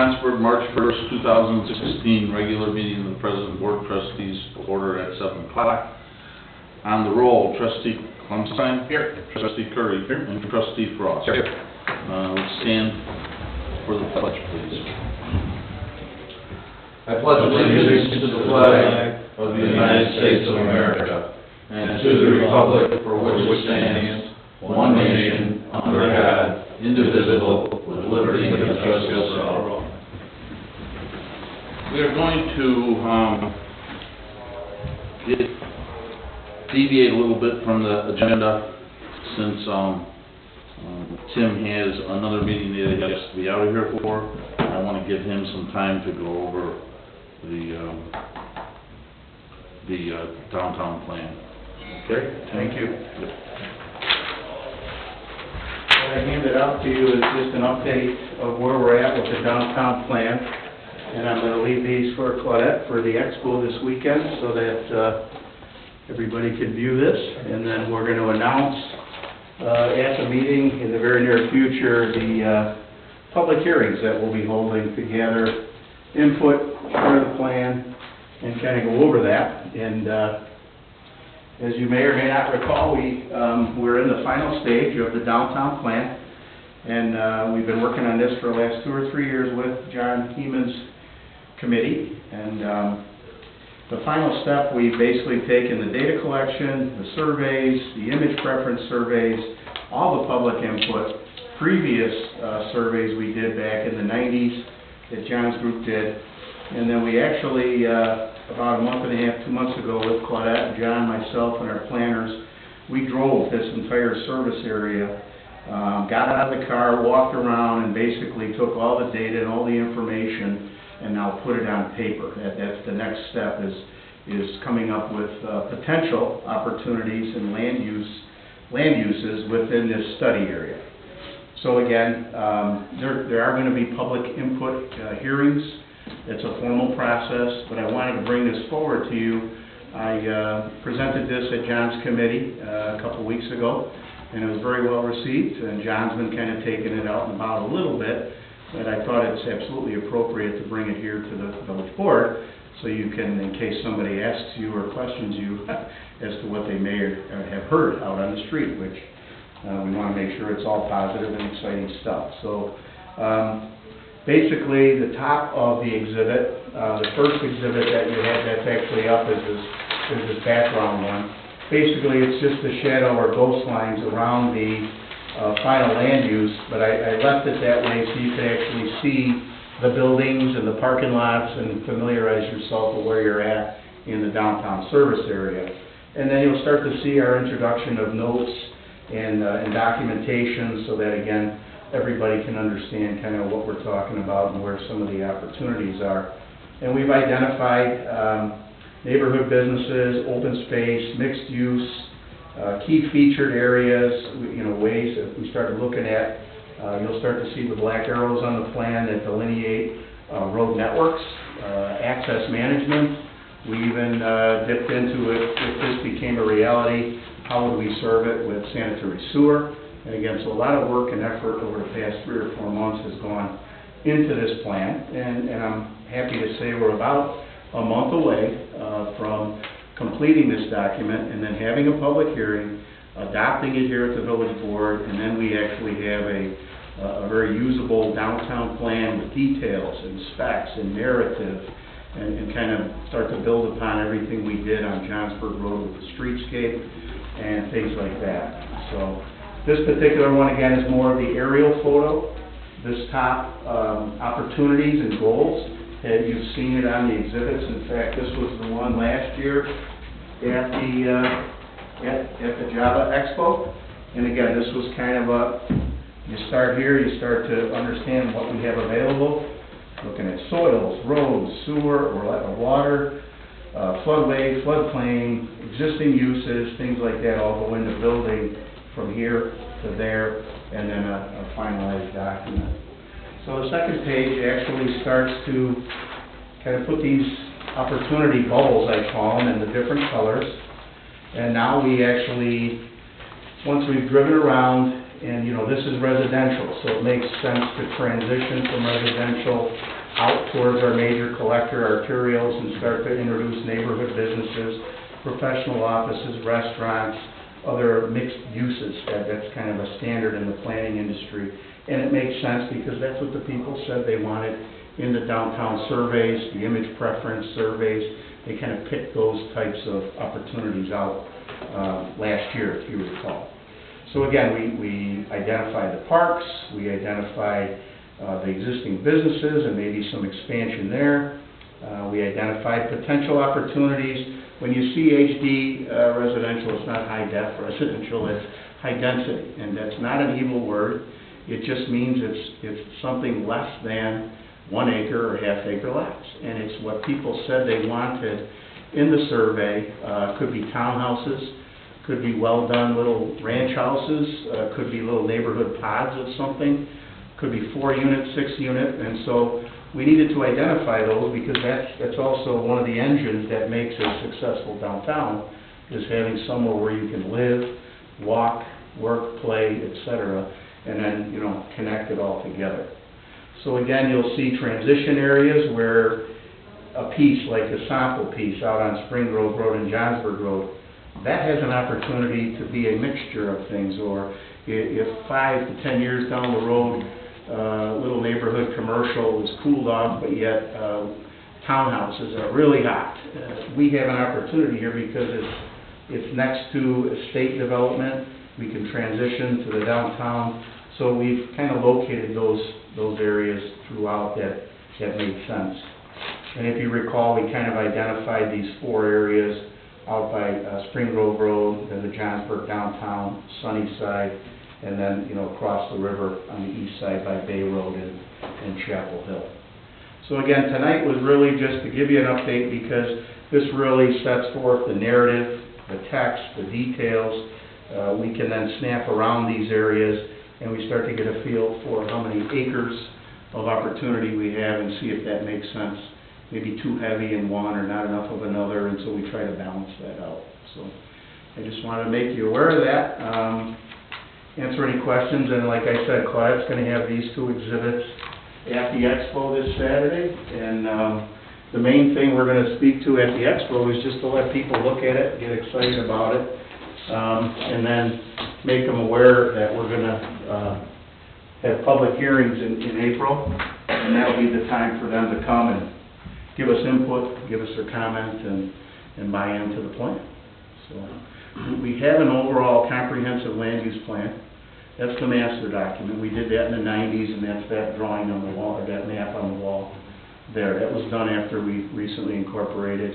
Johnsburg, March 1st, 2016, regular meeting of the President Board of Trustees, order at 7 o'clock. On the roll, Trustee Klumstein. Here. Trustee Curry. Here. And Trustee Frost. Here. Let's stand for the pledge, please. I pledge allegiance to the flag of the United States of America and to the republic for which it stands, one nation, under God, indivisible, with liberty and justice for all. We are going to deviate a little bit from the agenda since Tim has another meeting that he has to be out of here for. I want to give him some time to go over the downtown plan. Okay, thank you. Yep. What I handed out to you is just an update of where we're at with the downtown plan. And I'm gonna leave these for Claudette for the expo this weekend so that everybody can view this. And then we're gonna announce at the meeting in the very near future, the public hearings that we'll be holding to gather input, share the plan, and kind of go over that. And as you may or may not recall, we're in the final stage of the downtown plan, and we've been working on this for the last 2 or 3 years with John Heeman's committee. And the final step, we've basically taken the data collection, the surveys, the image preference surveys, all the public input, previous surveys we did back in the 90s that John's group did, and then we actually, about a month and a half, 2 months ago, with Claudette and John, myself, and our planners, we drove this entire service area, got out of the car, walked around, and basically took all the data and all the information and now put it on paper. That's the next step, is coming up with potential opportunities and land uses within this study area. So again, there are going to be public input hearings. It's a formal process, but I wanted to bring this forward to you. I presented this at John's committee a couple weeks ago, and it was very well received, and John's been kind of taking it out and about a little bit, but I thought it's absolutely appropriate to bring it here to the village board so you can, in case somebody asks you or questions you as to what they may have heard out on the street, which we want to make sure it's all positive and exciting stuff. So basically, the top of the exhibit, the first exhibit that you had that's actually up is this background one. Basically, it's just the shadow or ghost lines around the final land use, but I left it that way so you could actually see the buildings and the parking lots and familiarize yourself with where you're at in the downtown service area. And then you'll start to see our introduction of notes and documentation so that, again, everybody can understand kind of what we're talking about and where some of the opportunities are. And we've identified neighborhood businesses, open space, mixed use, key featured areas, ways that we started looking at. You'll start to see the black arrows on the plan that delineate road networks, access management. We even dipped into it, if this became a reality, how would we serve it with sanitary sewer? And again, so a lot of work and effort over the past 3 or 4 months has gone into this plan, and I'm happy to say we're about a month away from completing this document and then having a public hearing, adopting it here at the village board, and then we actually have a very usable downtown plan with details and specs and narrative, and kind of start to build upon everything we did on Johnsburg Road with the streetscape and things like that. So this particular one, again, is more of the aerial photo. This top opportunities and goals, you've seen it on the exhibits. In fact, this was the one last year at the Java Expo. And again, this was kind of you start here, you start to understand what we have available, looking at soils, roads, sewer, or water, floodway, floodplain, existing uses, things like that all go into building from here to there, and then a finalized document. So the second page actually starts to kind of put these opportunity bubbles, I call them, in the different colors. And now we actually, once we've driven around And, this is residential, so it makes sense to transition from residential out towards our major collector arterials and start to introduce neighborhood businesses, professional offices, restaurants, other mixed uses. That's kind of a standard in the planning industry. And it makes sense because that's what the people said they wanted in the downtown surveys, the image preference surveys. They kind of picked those types of opportunities out last year, if you recall. So again, we identified the parks, we identified the existing businesses and maybe some expansion there. We identified potential opportunities. When you see HD residential, it's not high def residential, it's high density, and that's not an evil word. It just means it's something less than 1 acre or half acre lots, and it's what people said they wanted in the survey. Could be townhouses, could be well-done little ranch houses, could be little neighborhood pods of something, could be 4-unit, 6-unit, and so we needed to identify those because that's also one of the engines that makes a successful downtown, is having somewhere where you can live, walk, work, play, etc., and then, connect it all together. So again, you'll see transition areas where a piece like the Sample piece out on Spring Grove Road and Johnsburg Road, that has an opportunity to be a mixture of things, or if 5 to 10 years down the road, little neighborhood commercial is cooled off, but yet townhouses are really hot. We have an opportunity here because it's next to estate development. We can transition to the downtown, so we've kind of located those areas throughout that made sense. And if you recall, we kind of identified these 4 areas out by Spring Grove Road, then the Johnsburg downtown, Sunnyside, and then, across the river on the east side by Bay Road and Chapel Hill. So again, tonight was really just to give you an update because this really sets forth the narrative, the text, the details. We can then snap around these areas and we start to get a feel for how many acres of opportunity we have and see if that makes sense. Maybe too heavy in one or not enough of another, and so we try to balance that out. So I just wanted to make you aware of that. Answer any questions, and like I said, Claude's going to have these 2 exhibits at the expo this Saturday, and the main thing we're going to speak to at the expo is just to let people look at it, get excited about it, and then make them aware that we're going to have public hearings in April, and that'll be the time for them to come and give us input, give us their comments, and buy into the plan. So we have an overall comprehensive land use plan. That's the master document. We did that in the 90s, and that's that drawing on the wall, or that map on the wall there. That was done after we recently incorporated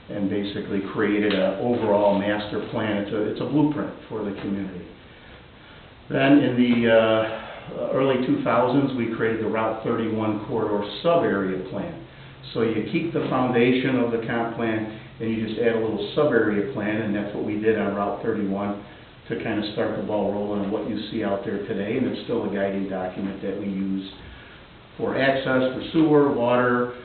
and basically created an overall master plan. It's a blueprint for the community. Then in the early 2000s, we created the Route 31 corridor sub-area plan. So you keep the foundation of the comp plan, and you just add a little sub-area plan, and that's what we did on Route 31 to kind of start the ball rolling on what you see out there today, and it's still a guiding document that we use for access, for sewer, water,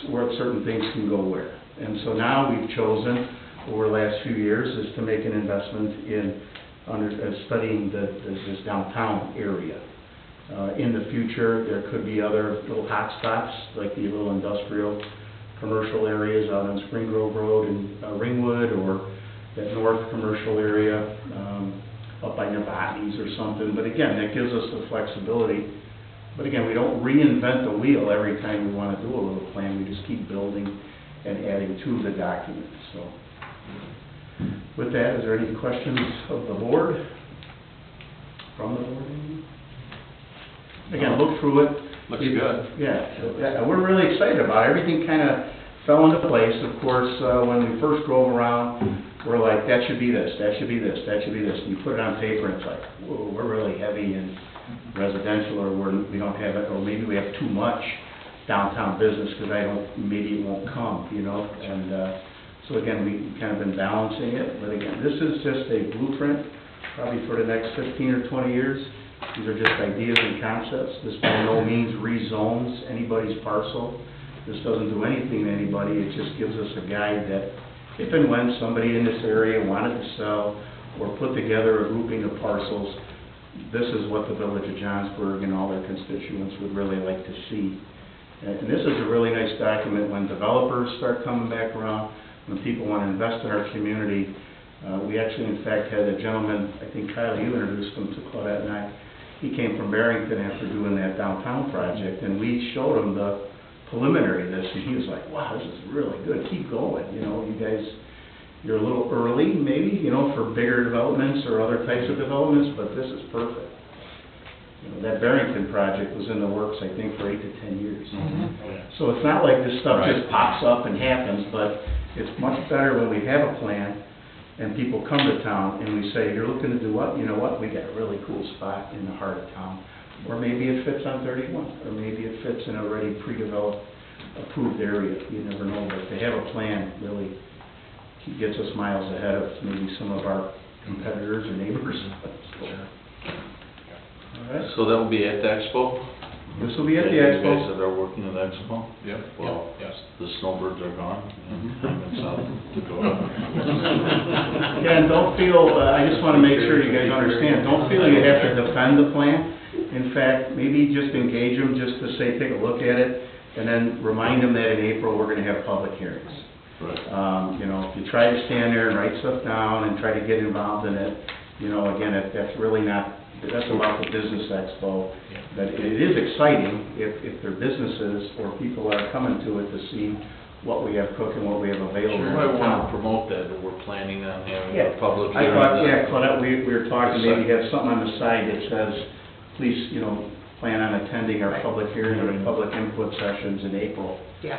where certain things can go where. And so now we've chosen, over the last few years, is to make an investment in studying this downtown area. In the future, there could be other little hot spots, like the little industrial, commercial areas out on Spring Grove Road and Ringwood, or that north commercial area up by Novotny's or something. But again, that gives us the flexibility. But again, we don't reinvent the wheel every time we want to do a little plan. We just keep building and adding to the document. So, with that, is there any questions of the board? From the board? Again, look through it. Looks good. Yeah, we're really excited about it. Everything kind of fell into place. Of course, when we first drove around, we're like, that should be this, that should be this, that should be this. And you put it on paper, and it's like, whoa, we're really heavy in residential, or we don't have it, or maybe we have too much downtown business because maybe it won't come, And so again, we've kind of been balancing it. But again, this is just a blueprint, probably for the next 15 or 20 years. These are just ideas and concepts. This by no means rezones anybody's parcel. This doesn't do anything to anybody. It just gives us a guide that if and when somebody in this area wanted to sell or put together a grouping of parcels, this is what the village of Johnsburg and all their constituents would really like to see. And this is a really nice document when developers start coming back around, when people want to invest in our community. We actually, in fact, had a gentleman, I think Kyle, you introduced him to Claudette and I. He came from Barrington after doing that downtown project, and we showed him the preliminary of this, and he was like, wow, this is really good, keep going. You know, you guys, you're a little early, maybe, you know, for bigger developments or other types of developments, but this is perfect. You know, that Barrington project was in the works, I think, for 8 to 10 years. So it's not like this stuff just pops up and happens, but it's much better when we have a plan and people come to town and we say, you're looking to do what? You know what, we got a really cool spot in the heart of town. Or maybe it fits on 31, or maybe it fits in a already pre-developed, approved area. You never know, but to have a plan really gets us miles ahead of maybe some of our competitors or neighbors. All right. So that will be at the expo? This will be at the You guys expo. that are working at the expo? Yep. Well, Yes. the snowbirds are gone, and I'm in South Dakota. Yeah, and don't feel, I just want to make sure you guys understand, don't feel you have to defend the plan. In fact, maybe just engage them just to say, take a look at it, and then remind them that in April, we're going to have public hearings. Right. You know, if you try to stand there and write stuff down and try to get involved in it, you know, again, that's really not, that's about the business expo. But it is exciting if their businesses or people are coming to it to see what we have cooking, what we have available. Sure, I in want to town. promote that we're planning on having Yeah, a public I hearing. thought, yeah, Claudette, we were talking, maybe have something on the side that says, please, you know, plan on attending our public hearing or public input sessions in April. Yeah.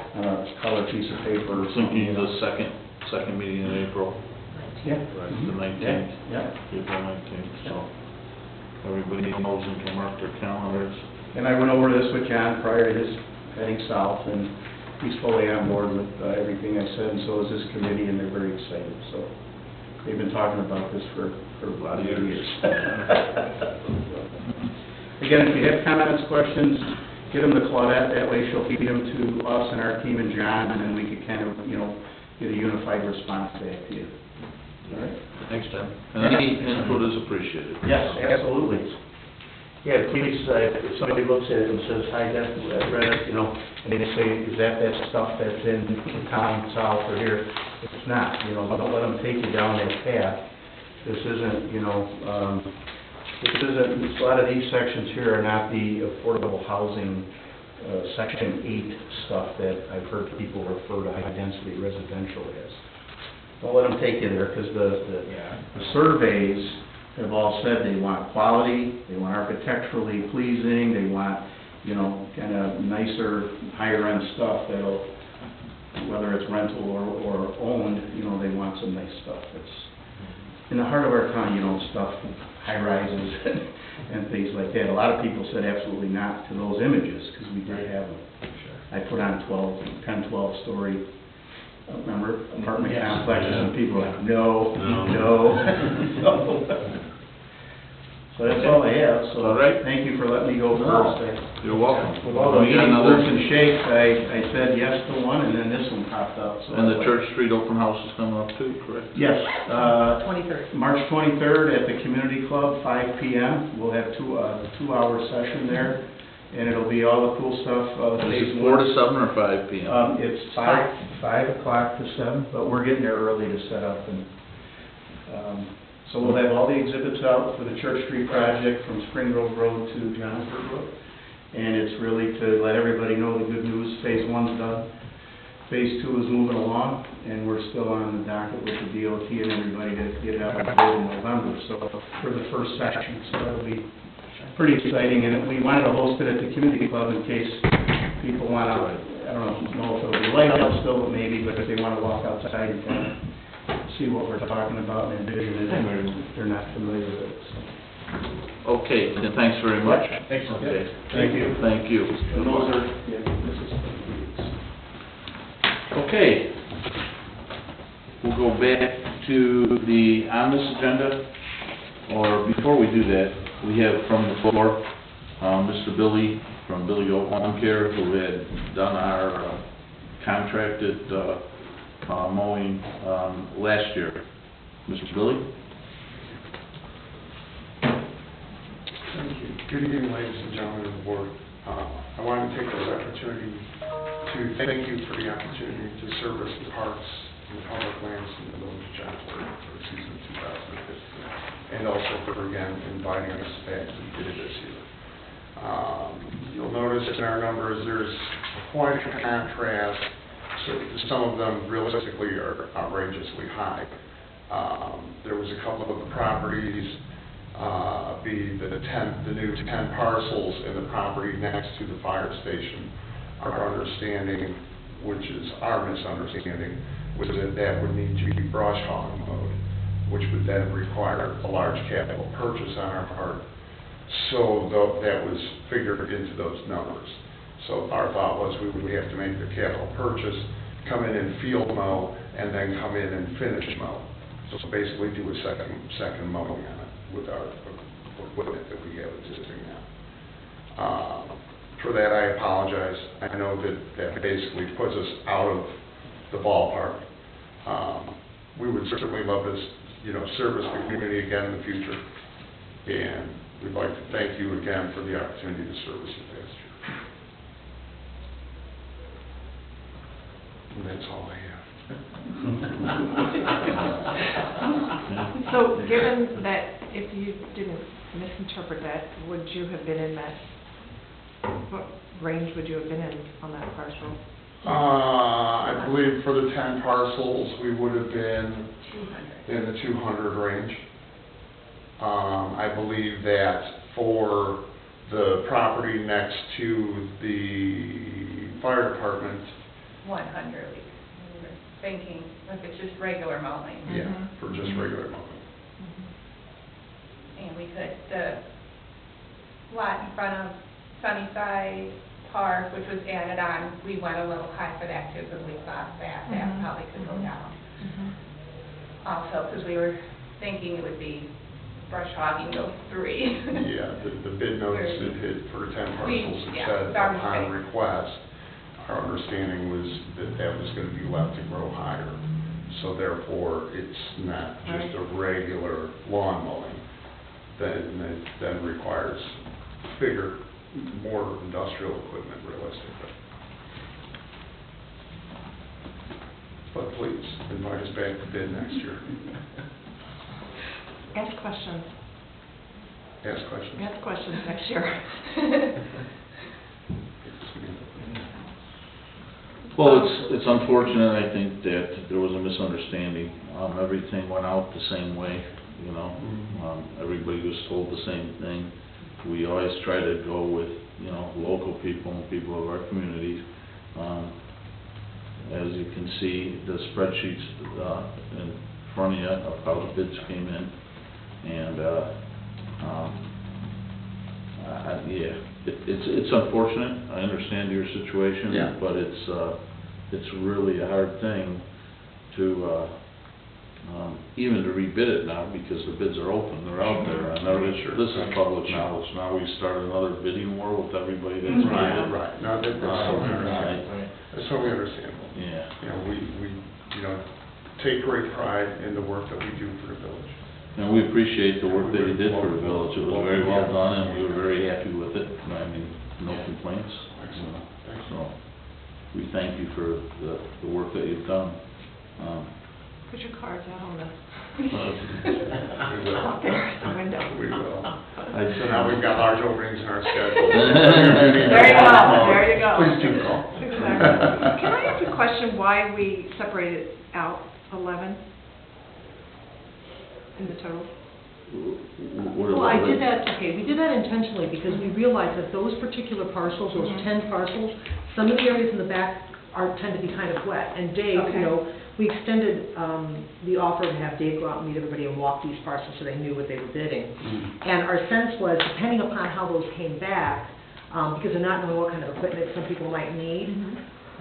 Colored piece of paper or We're something. thinking the second meeting in April, Yeah. right, the Mhm. 19th. Yeah. April 19th, so everybody knows and can mark their calendars. And I went over this with John prior to his heading south, and he's fully on board with everything I said, and so is this committee, and they're very excited, so. They've been talking about this for a lot of years. Again, if you have comments, questions, get them to Claudette, that way she'll feed them to us and our team and John, and then we could kind of, you know, get a unified response back to you. All right? Thanks, Tim. And any input is appreciated. Yes, absolutely. Yeah, please, if somebody looks at it and says, hi, I've read it, you know, and they say, is that stuff that's in the town south or here? It's not, you know, don't let them take you down that path. This isn't, you know, a lot of these sections here are not the affordable housing, section 8 stuff that I've heard people refer to high-density residential as. Don't let them take you there, because the surveys have all said they want quality, they want architecturally pleasing, they want, you know, kind of nicer, higher-end stuff that'll, whether it's rental or owned, you know, they want some nice stuff that's in the heart of our town, you know, stuff, high-rises and things like that. A lot of people said absolutely not to those images, because we did have them. I put on 10, 12-story, remember, apartment complexes, and people were like, no. So that's all I have, so. All right. Thank you for letting me go first. You're welcome. With all the We got meeting another- movers and shakes, I said yes to one, and then this one popped up, so. And the Church Street open house is coming up too, correct? Yes, 23rd. March 23rd at the Community Club, 5 p.m. We'll have a 2-hour session there, and it'll be all the cool stuff. Is it 4 to 7 or 5 p.m.? It's 5 o'clock to 7, but we're getting there early to set up, and, so we'll have all the exhibits out for the Church Street project from Spring Grove Road to Johnsburg Road. And it's really to let everybody know the good news, Phase 1's done. Phase 2 is moving along, and we're still on the docket with the DOT and everybody to get it out of bid in November, so, for the first section, so that'll be pretty exciting. And we wanted to host it at the Community Club in case people want to, I don't know if it'll be light out still, but maybe, but if they want to walk outside and kind of see what we're talking about and envision it, and they're not familiar with it, so. Okay, then thanks very much. Thanks. Okay. Thank you. Thank you. And those are, yeah, this is. Okay. We'll go back to the, on this agenda, or before we do that, we have from the floor, Mr. Billy, from Billy Oak Lawn Care, who had done our contracted mowing last year. Mr. Billy? Good evening, ladies and gentlemen of the board. I wanted to take this opportunity to thank you for the opportunity to service the parks and the public lands in the village of Johnsburg for the season of 2015, and also for, again, inviting us back to do this year. You'll notice in our numbers there's quite a contrast. So some of them realistically are outrageously high. There was a couple of the properties, the new 10 parcels in the property next to the fire station. Our understanding, which is our misunderstanding, was that that would need to be brush hog mode, which would then require a large capital purchase on our part. So that was figured into those numbers. So our thought was we would have to make the capital purchase, come in and field mow, and then come in and finish mow. So basically do a second mowing on it with our equipment that we have existing now. For that, I apologize. I know that basically puts us out of the ballpark. We would certainly love to, service the community again in the future. And we'd like to thank you again for the opportunity to service you past year. And that's all I have. So given that, if you didn't misinterpret that, would you have been in that, what range would you have been in on that parcel? I believe for the 10 parcels, we would have been 200. in the 200 range. I believe that for the property next to the fire department, 100, we were thinking, if it's just regular mowing. yeah, for just regular mowing. And we could, the lot in front of Sunnyside Park, which was added on, we went a little high for that too, because we thought that probably could go down. Also, because we were thinking it would be brush hogging those 3. Yeah, the bid notice it hit for 10 parcels, it yeah, said that was upon great. request, our understanding was that was going to be left to grow higher. So therefore, it's not just a regular lawn mowing, then requires bigger, more industrial equipment realistically. But please, invite us back to bid next year. Ask questions. Ask questions. Ask questions next year. Well, it's unfortunate, I think, that there was a misunderstanding. Everything went out the same way, everybody was told the same thing. We always try to go with, local people and people of our communities. As you can see, the spreadsheets in front of you of how the bids came in. And, yeah, it's unfortunate. I understand your situation. Yeah. But it's really a hard thing to, even to rebid it now, because the bids are open, they're out there. And this is public knowledge. Now we start another bidding war with everybody that's bidding. Right. No, that's totally understandable. That's totally understandable. Yeah. We take great pride in the work that we do for the village. And we appreciate the work that you did for the village. It was very well done, and we were very happy with it. I mean, no complaints. Excellent. So, we thank you for the work that you've done. Put your cards out on the, We will. out there at the window. We will. So now we've got large openings in our schedule. There you go, there you go. Please do call. Exactly. Can I ask a question why we separated out 11 in the total? Well, I did that, we did that intentionally because we realized that those particular parcels, those 10 parcels, some of the areas in the back tend to be kind of wet. And Dave, Okay. We extended the offer to have Dave go out and meet everybody and walk these parcels so they knew what they were bidding. And our sense was, depending upon how those came back, because they're not knowing what kind of equipment some people might need,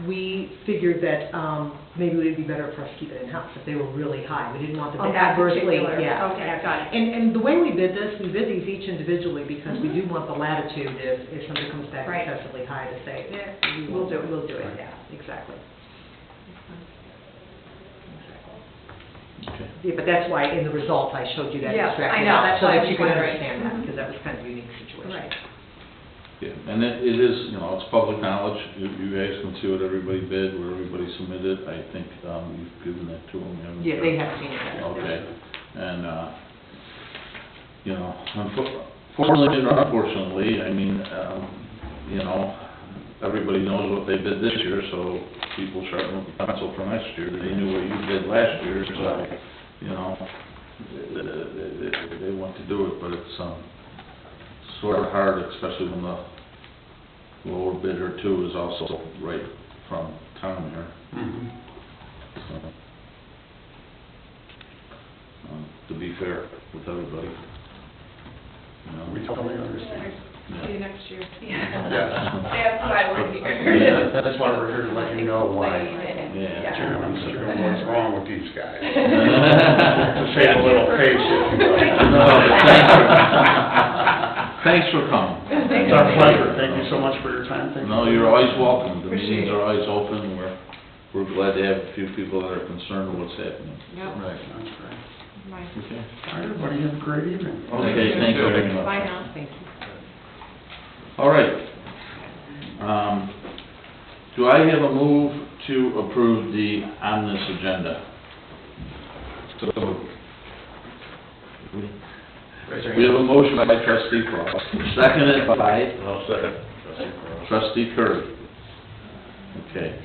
we figured that maybe it would be better for us to keep it in-house if they were really high. We didn't want them On to that adversely, particular- yeah. okay, got it. And the way we bid this, we bid these each individually because we do want the latitude if somebody comes back Right. excessively high to say, Yeah, we'll do it, Right. yeah, exactly. Okay. Yeah, but that's why in the results I showed you that Yeah, I extracted know, out, that's so why I that you was could wondering. understand that, Mhm. because that was kind of a unique situation. Right. Yeah, and it is, you know, it's public knowledge, you guys can see what everybody bid, what everybody submitted, I think, you've given that to them, haven't you? Yeah, they have seen it. yes. Okay, and, you know, fortunately or unfortunately, I mean, you know, everybody knows what they bid this year, so people sharpen the pencil for next year. They knew what you did last year, so, you know, they want to do it, but it's, sort of hard, especially when the lower bidder too is also right from town here. Mhm. So, to be fair with everybody. You know, We totally understand. See you next year. Yeah. Yes. That's why we're here. Yeah. That's why we're here to let you know why. Yeah. Chairman, what's wrong with these guys? To say a little patient. Thanks for coming. It's our pleasure. Thank you so much for your time. Thank you. No, you're always welcome. The Appreciate meetings it. are always open. We're glad to have a few people that are concerned with what's happening. Yep. Right. That's great. Nice. Okay. All right, everybody have a great evening. Okay, thank you very much. Bye now. Thank you. All right. Do I have a move to approve the omnibus agenda? We have a motion by trustee Frost, seconded by I'll second. trustee Curry. Okay.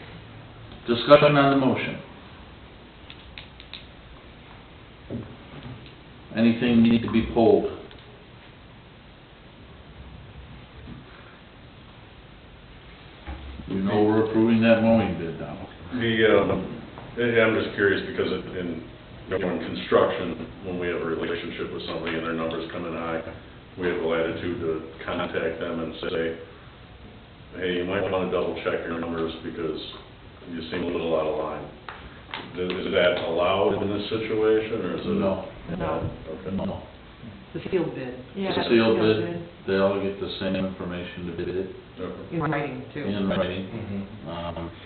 Discussion on the motion. Anything need to be pulled? You know we're approving that mowing bid now. I'm just curious because in construction, when we have a relationship with somebody and their numbers come in high, we have the latitude to contact them and say, hey, you might want to double check your numbers because you seem a little out of line. Is that allowed in this situation, or is it? No. No. Okay. No. The sealed bid, Yeah, It's a that's sealed still bid, they all get the same information to bid it Okay. in writing too. in writing.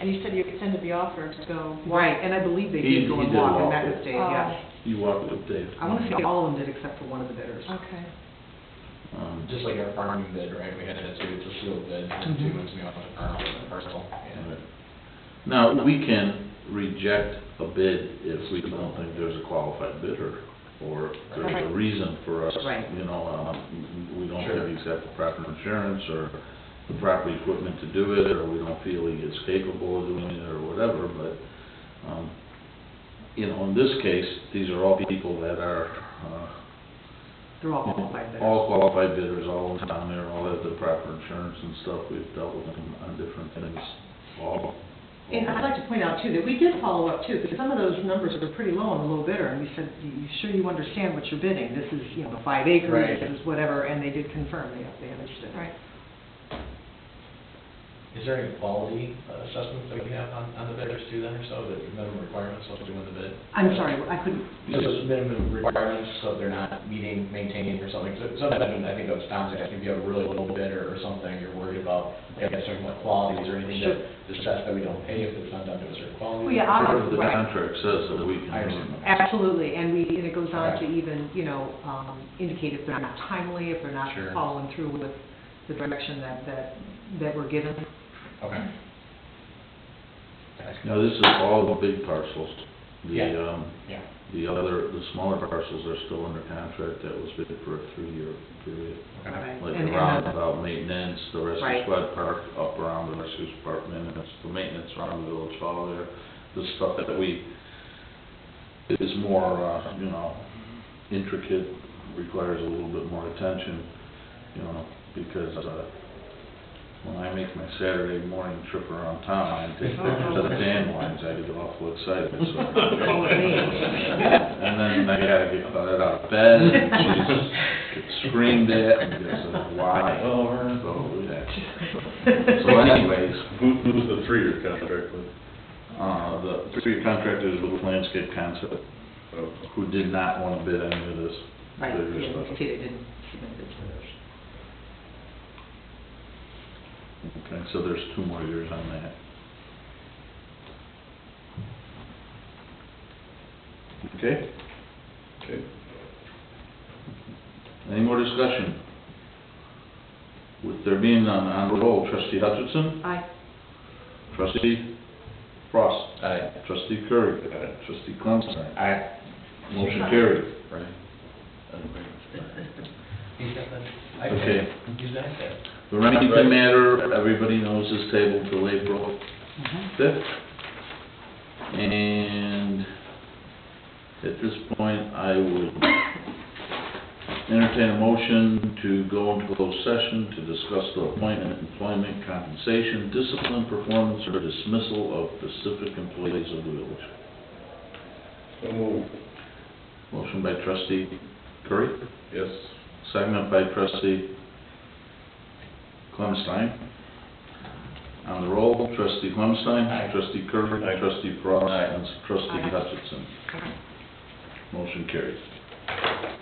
And you said you extended the offer to go. Right, and I believe they He- did go he and did walk and walk met it. with Dave, Oh. yes. You walked with Dave. I want to say all of them did except for one of the bidders. Okay. Just like our farming bid, right, we had it too, it's a sealed bid, two months we off the parcel, yeah. Now, we can reject a bid if we don't think there's a qualified bidder, or there's a Right. reason for us, Right. you know, we don't Sure. think he's got the proper insurance, or the proper equipment to do it, or we don't feel he is capable of doing it, or whatever, but, you know, in this case, these are all people that are, They're all qualified bidders. all qualified bidders, all in town there, all have the proper insurance and stuff, we've dealt with them on different things, all. And I'd like to point out too, that we did follow up too, because some of those numbers were pretty low on the low bidder, and we said, you sure you understand what you're bidding? This is, 5 acres, Right. this is whatever, and they did confirm, they understood. Right. Is there any quality assessments that we have on the bidders too then, or so, that minimum requirements of doing the bid? I'm sorry, I couldn't, So those minimum requirements, so they're not meeting, maintaining or something, so sometimes I think those towns, if you have a really low bidder or something, you're worried about, I guess, certain like qualities or anything that, assess that we don't pay if it's not done to a certain quality. Well, yeah, Whatever the right. contract says that we can I do. understand. Absolutely, and it goes on to Okay. even, indicate if they're not timely, if they're not Sure. following through with the direction that we're given. Okay. Now, this is all the big parcels. Yeah. The smaller parcels are still under contract, that was bid for a 3-year period. Right. Like And- the and roundabout maintenance, the rescue Right. squad park, up around the rescue squad maintenance, the maintenance around the village hall there, the stuff that is more, intricate, requires a little bit more attention, because, when I make my Saturday morning trip around town, I take pictures of the dandelions, I get awful excited, so. Call it me. And then I gotta get caught out of bed, and she's screamed at, and just, why? So, yeah. So anyways, Who's the 3-year contract with? the 3-year contract is with Landscape Concept, Oh. who did not want to bid any of this. Right, bigger yeah, stuff. you see, they didn't submit bids for those. Okay, so there's 2 more years on that. Okay? Okay. Any more discussion? With there being none, on the roll, trustee Hutchinson, Aye. trustee Frost, Aye. trustee Curry, trustee Clemstrang. Aye. Motion carried. Right. Okay. He's back there. The Remington matter, everybody knows is tabled till April 5th. And at this point, I would entertain a motion to go into closed session to discuss the appointment, employment, compensation, discipline, performance, or dismissal of specific employees of the village. So move. Motion by trustee Curry, Yes. second by trustee Clemstein. On the roll, trustee Clemstein. Aye. Trustee Curry. Aye. Trustee Frost. Aye. And trustee Aye. Hutchinson. Motion carries.